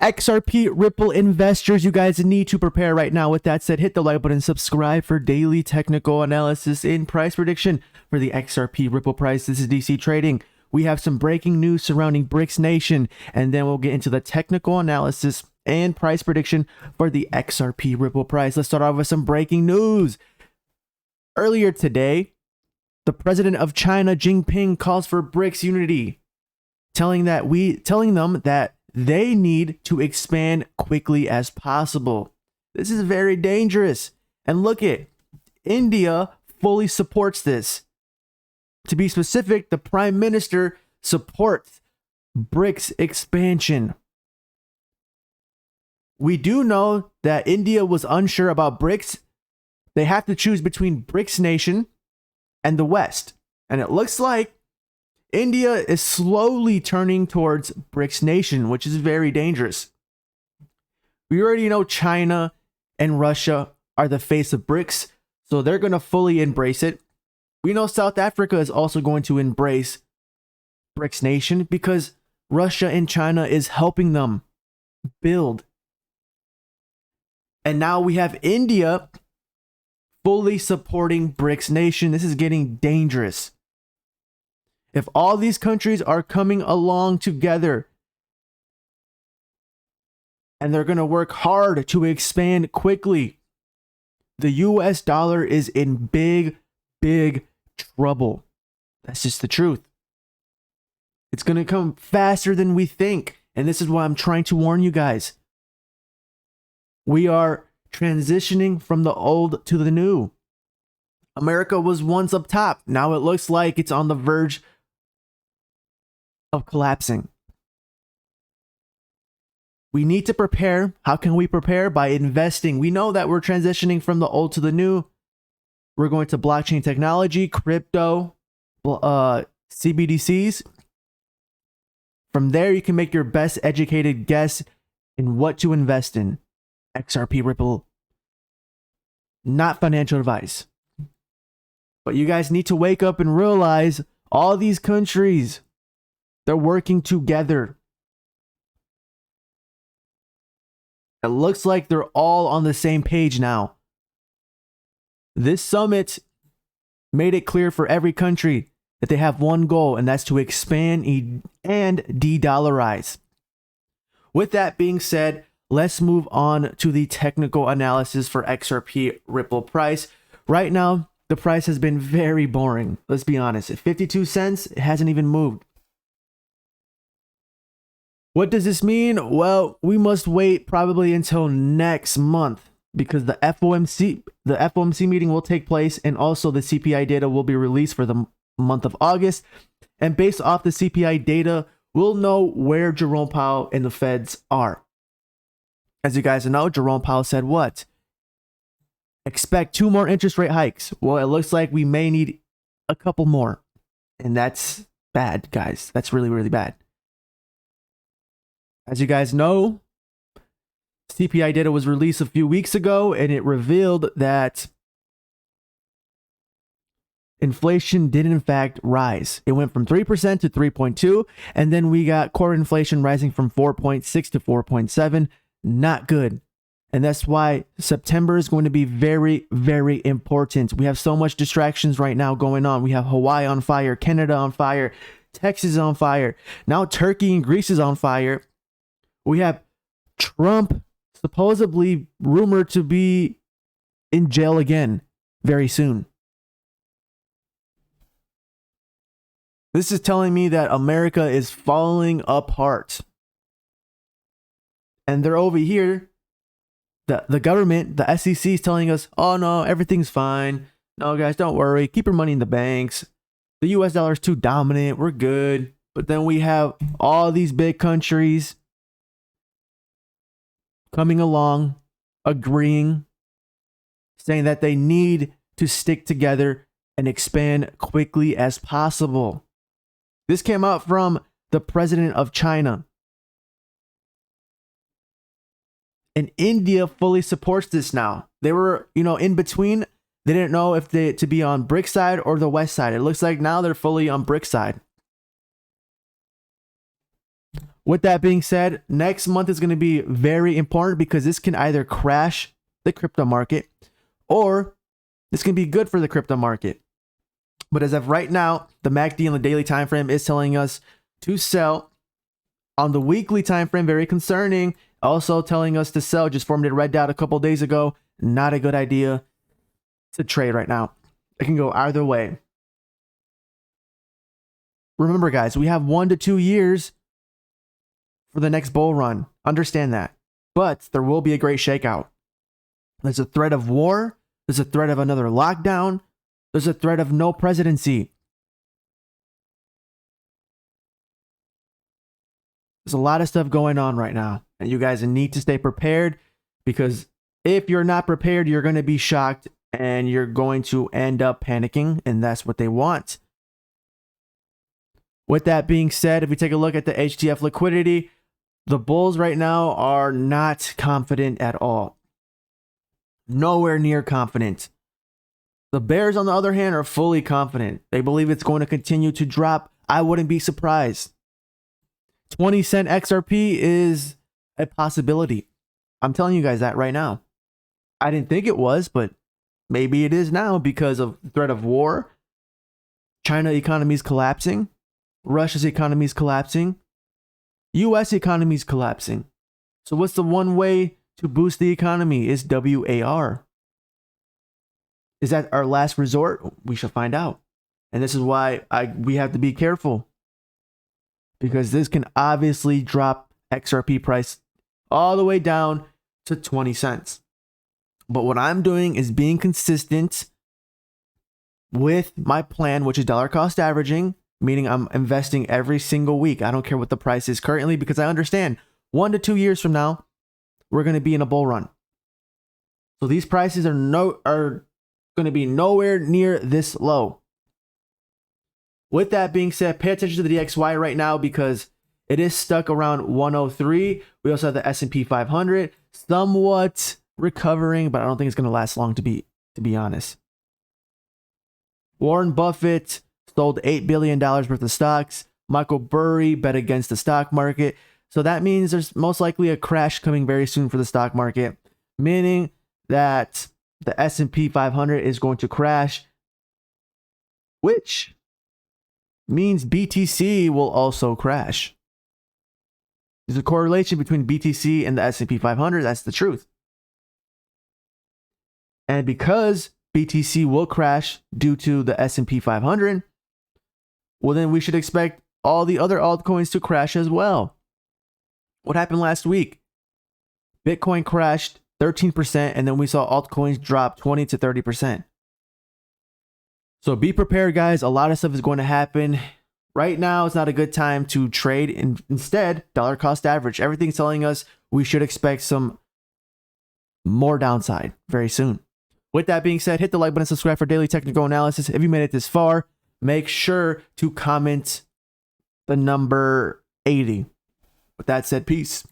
XRP Ripple investors, you guys need to prepare right now. With that said, hit the like button, subscribe for daily technical analysis and price prediction for the XRP Ripple price. This is DC Trading. We have some breaking news surrounding BRICS Nation, and then we'll get into the technical analysis and price prediction for the XRP Ripple price. Let's start off with some breaking news. Earlier today, the president of China, Jinping, calls for BRICS unity, telling them that they need to expand quickly as possible. This is very dangerous. And look at India fully supports this. To be specific, the prime minister supports BRICS expansion. We do know that India was unsure about BRICS. They have to choose between BRICS Nation and the West. And it looks like India is slowly turning towards BRICS Nation, which is very dangerous. We already know China and Russia are the face of BRICS, so they're going to fully embrace it. We know South Africa is also going to embrace BRICS Nation because Russia and China is helping them build. And now we have India fully supporting BRICS Nation. This is getting dangerous. If all these countries are coming along together and they're going to work hard to expand quickly, the US dollar is in big trouble. That's just the truth. It's going to come faster than we think. And this is why I'm trying to warn you guys. We are transitioning from the old to the new. America was once up top. Now it looks like it's on the verge of collapsing. We need to prepare. How can we prepare? By investing. We know that we're transitioning from the old to the new. We're going to blockchain technology, crypto, CBDCs. From there, you can make your best educated guess in what to invest in. XRP Ripple, not financial advice. But you guys need to wake up and realize all these countries, they're working together. It looks like they're all on the same page now. This summit made it clear for every country that they have one goal, and that's to expand and de-dollarize. With that being said, let's move on to the technical analysis for XRP Ripple price. Right now, the price has been very boring. Let's be honest. At 52 cents, it hasn't even moved. What does this mean? Well, we must wait probably until next month because the FOMC meeting will take place, and also the CPI data will be released for the month of August. And based off the CPI data, we'll know where Jerome Powell and the Feds are. As you guys know, Jerome Powell said what? Expect 2 more interest rate hikes. Well, it looks like we may need a couple more. And that's bad, guys. That's really bad. As you guys know, CPI data was released a few weeks ago, and it revealed that inflation did in fact rise. It went from 3% to 3.2%, and then we got core inflation rising from 4.6 to 4.7. Not good. And that's why September is going to be very important. We have so much distractions right now going on. We have Hawaii on fire, Canada on fire, Texas on fire. Now Turkey and Greece is on fire. We have Trump supposedly rumored to be in jail again very soon. This is telling me that America is falling apart. And they're over here, the government, the SEC is telling us, oh no, everything's fine. No guys, don't worry. Keep your money in the banks. The US dollar is too dominant. We're good. But then we have all these big countries coming along, agreeing, saying that they need to stick together and expand quickly as possible. This came out from the president of China. And India fully supports this now. They were, in between. They didn't know if to be on BRICS side or the West side. It looks like now they're fully on BRICS side. With that being said, next month is going to be very important because this can either crash the crypto market or this can be good for the crypto market. But as of right now, the MACD on the daily time frame is telling us to sell. On the weekly time frame, very concerning, also telling us to sell. Just formed a red dot a couple days ago. Not a good idea to trade right now. It can go either way. Remember, guys, we have 1 to 2 years for the next bull run. Understand that. But there will be a great shakeout. There's a threat of war. There's a threat of another lockdown. There's a threat of no presidency. There's a lot of stuff going on right now, and you guys need to stay prepared, because if you're not prepared, you're going to be shocked and you're going to end up panicking, and that's what they want. With that being said, if we take a look at the HTF liquidity, the bulls right now are not confident at all. Nowhere near confident. The bears, on the other hand, are fully confident. They believe it's going to continue to drop. I wouldn't be surprised. 20-cent XRP is a possibility. I'm telling you guys that right now. I didn't think it was, but maybe it is now because of the threat of war. China economy is collapsing. Russia's economy is collapsing. US economy is collapsing. So what's the one way to boost the economy? Is WAR. Is that our last resort? We shall find out. And this is why we have to be careful, because this can obviously drop XRP price all the way down to 20 cents. But what I'm doing is being consistent with my plan, which is dollar cost averaging, meaning I'm investing every single week. I don't care what the price is currently, because I understand 1 to 2 years from now, we're going to be in a bull run. So these prices are going to be nowhere near this low. With that being said, pay attention to the DXY right now, because it is stuck around 103. We also have the S&P 500 somewhat recovering, but I don't think it's going to last long, to be honest. Warren Buffett sold $8 billion worth of stocks. Michael Burry bet against the stock market. So that means there's most likely a crash coming very soon for the stock market, meaning that the S&P 500 is going to crash, which means BTC will also crash. There's a correlation between BTC and the S&P 500. That's the truth. And because BTC will crash due to the S&P 500, well, then we should expect all the other altcoins to crash as well. What happened last week? Bitcoin crashed 13%, and then we saw altcoins drop 20 to 30%. So be prepared, guys. A lot of stuff is going to happen. Right now, it's not a good time to trade. Instead, dollar cost average. Everything's telling us we should expect some more downside very soon. With that being said, hit the like button, subscribe for daily technical analysis. If you made it this far, make sure to comment the number 80. With that said, peace.